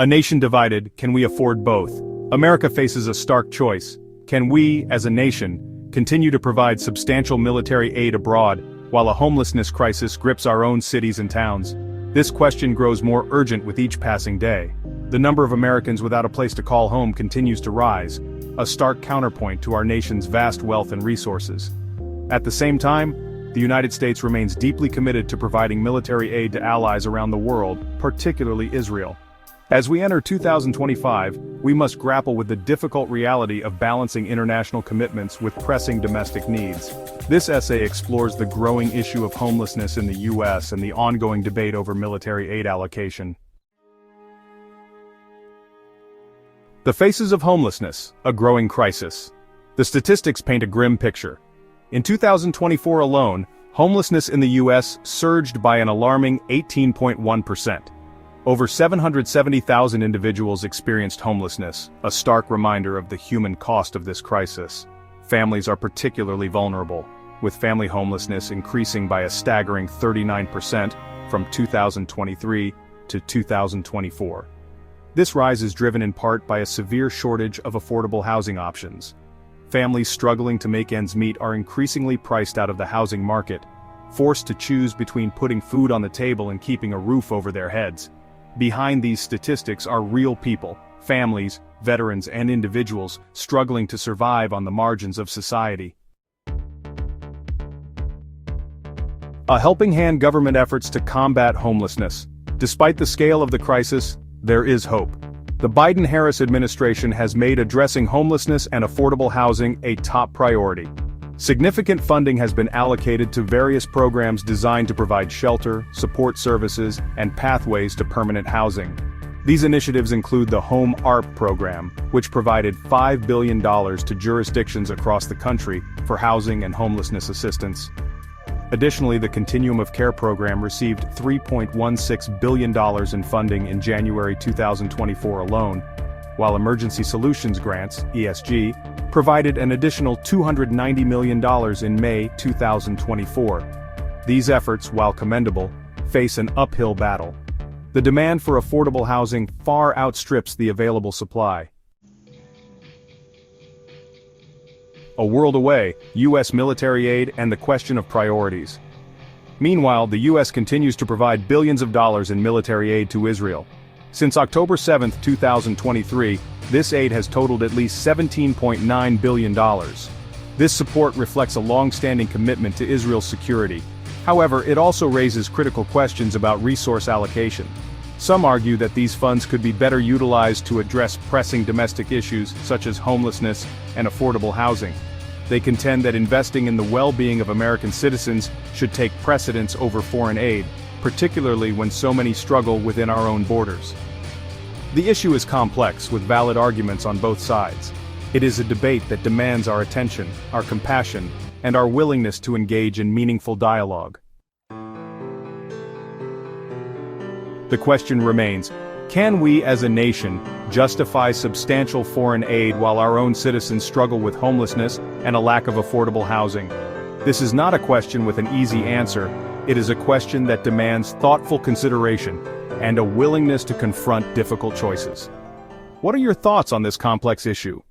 A nation divided, can we afford both? America faces a stark choice. Can we, as a nation, continue to provide substantial military aid abroad, while a homelessness crisis grips our own cities and towns? This question grows more urgent with each passing day. The number of Americans without a place to call home continues to rise, a stark counterpoint to our nation's vast wealth and resources. At the same time, the United States remains deeply committed to providing military aid to allies around the world, particularly Israel. As we enter 2025, we must grapple with the difficult reality of balancing international commitments with pressing domestic needs. This essay explores the growing issue of homelessness in the U.S. and the ongoing debate over military aid allocation. The faces of homelessness, a growing crisis. The statistics paint a grim picture. In 2024 alone, homelessness in the U.S. surged by an alarming 18.1%. Over 770,000 individuals experienced homelessness, a stark reminder of the human cost of this crisis. Families are particularly vulnerable, with family homelessness increasing by a staggering 39% from 2023 to 2024. This rise is driven in part by a severe shortage of affordable housing options. Families struggling to make ends meet are increasingly priced out of the housing market, forced to choose between putting food on the table and keeping a roof over their heads. Behind these statistics are real people, families, veterans, and individuals struggling to survive on the margins of society. A helping hand: government efforts to combat homelessness. Despite the scale of the crisis, there is hope. The Biden-Harris administration has made addressing homelessness and affordable housing a top priority. Significant funding has been allocated to various programs designed to provide shelter, support services, and pathways to permanent housing. These initiatives include the Home ARP program, which provided $5 billion to jurisdictions across the country for housing and homelessness assistance. Additionally, the Continuum of Care program received $3.16 billion in funding in January 2024 alone, while Emergency Solutions Grants, ESG, provided an additional $290 million in May 2024. These efforts, while commendable, face an uphill battle. The demand for affordable housing far outstrips the available supply. A world away, U.S. military aid and the question of priorities. Meanwhile, the U.S. continues to provide billions of dollars in military aid to Israel. Since October 7, 2023, this aid has totaled at least $17.9 billion. This support reflects a long-standing commitment to Israel's security. However, it also raises critical questions about resource allocation. Some argue that these funds could be better utilized to address pressing domestic issues such as homelessness and affordable housing. They contend that investing in the well-being of American citizens should take precedence over foreign aid, particularly when so many struggle within our own borders. The issue is complex, with valid arguments on both sides. It is a debate that demands our attention, our compassion, and our willingness to engage in meaningful dialogue. The question remains, can we as a nation justify substantial foreign aid while our own citizens struggle with homelessness and a lack of affordable housing? This is not a question with an easy answer. It is a question that demands thoughtful consideration and a willingness to confront difficult choices. What are your thoughts on this complex issue?